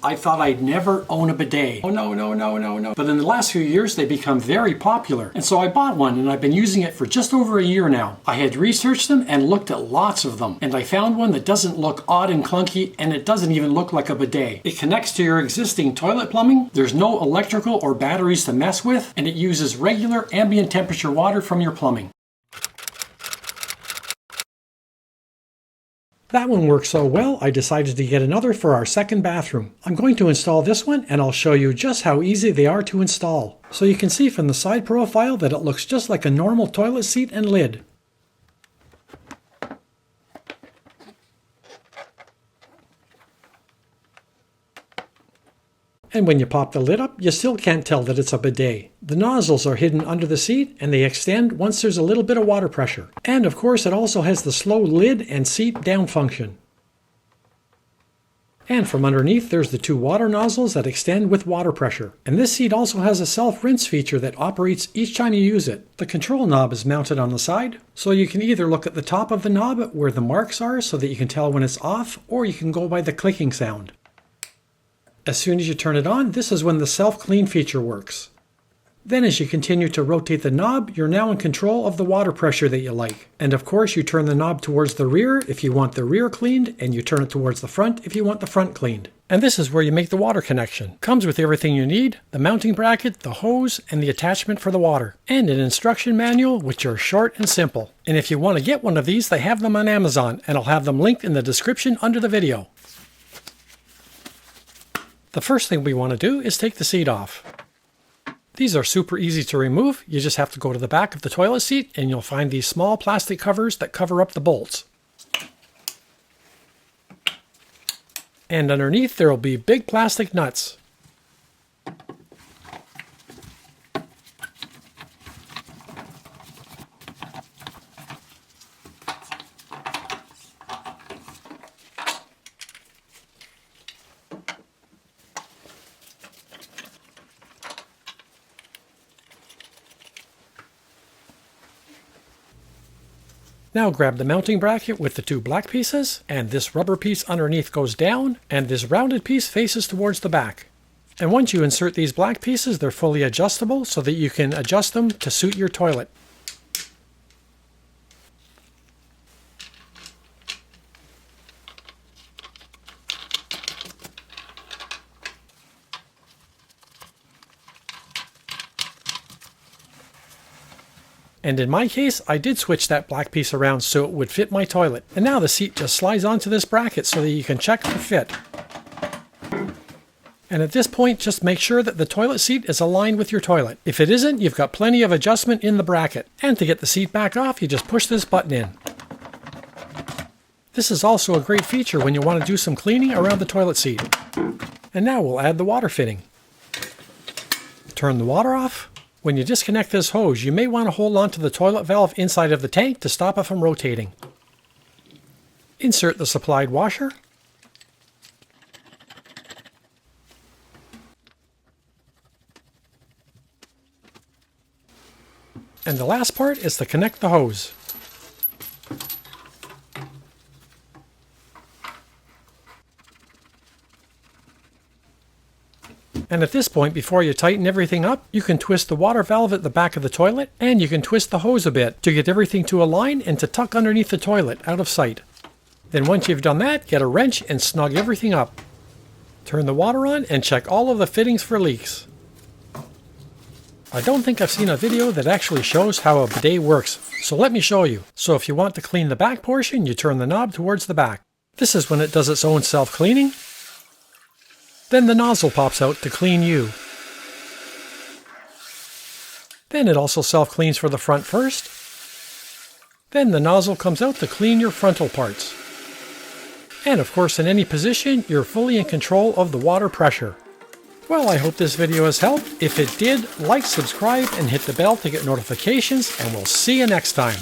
I thought I'd never own a bidet. Oh no, no, no, no, no. But in the last few years, they've become very popular. And so I bought one and I've been using it for just over a year now. I had researched them and looked at lots of them. And I found one that doesn't look odd and clunky, and it doesn't even look like a bidet. It connects to your existing toilet plumbing. There's no electrical or batteries to mess with, and it uses regular ambient temperature water from your plumbing. That one worked so well, I decided to get another for our second bathroom. I'm going to install this one, and I'll show you just how easy they are to install. So you can see from the side profile that it looks just like a normal toilet seat and lid. And when you pop the lid up, you still can't tell that it's a bidet. The nozzles are hidden under the seat and they extend once there's a little bit of water pressure. And of course it also has the slow lid and seat down function. And from underneath there's the two water nozzles that extend with water pressure. And this seat also has a self-rinse feature that operates each time you use it. The control knob is mounted on the side, so you can either look at the top of the knob where the marks are so that you can tell when it's off, or you can go by the clicking sound. As soon as you turn it on, this is when the self-clean feature works. Then as you continue to rotate the knob, you're now in control of the water pressure that you like. And of course you turn the knob towards the rear if you want the rear cleaned, and you turn it towards the front if you want the front cleaned. And this is where you make the water connection. Comes with everything you need: the mounting bracket, the hose, and the attachment for the water. And an instruction manual, which are short and simple. And if you want to get one of these, they have them on Amazon, and I'll have them linked in the description under the video. The first thing we want to do is take the seat off. These are super easy to remove. You just have to go to the back of the toilet seat and you'll find these small plastic covers that cover up the bolts. And underneath there will be big plastic nuts. Now grab the mounting bracket with the two black pieces, and this rubber piece underneath goes down, and this rounded piece faces towards the back. And once you insert these black pieces, they're fully adjustable so that you can adjust them to suit your toilet. And in my case, I did switch that black piece around so it would fit my toilet. And now the seat just slides onto this bracket so that you can check for fit. And at this point, just make sure that the toilet seat is aligned with your toilet. If it isn't, you've got plenty of adjustment in the bracket. And to get the seat back off, you just push this button in. This is also a great feature when you want to do some cleaning around the toilet seat. And now we'll add the water fitting. Turn the water off. When you disconnect this hose, you may want to hold on to the toilet valve inside of the tank to stop it from rotating. Insert the supplied washer. And the last part is to connect the hose. And at this point, before you tighten everything up, you can twist the water valve at the back of the toilet, and you can twist the hose a bit to get everything to align and to tuck underneath the toilet out of sight. Then once you've done that, get a wrench and snug everything up. Turn the water on and check all of the fittings for leaks. I don't think I've seen a video that actually shows how a bidet works, so let me show you. So if you want to clean the back portion, you turn the knob towards the back. This is when it does its own self-cleaning. Then the nozzle pops out to clean you. Then it also self-cleans for the front first. Then the nozzle comes out to clean your frontal parts. And of course, in any position, you're fully in control of the water pressure. Well, I hope this video has helped. If it did, like, subscribe, and hit the bell to get notifications, and we'll see you next time.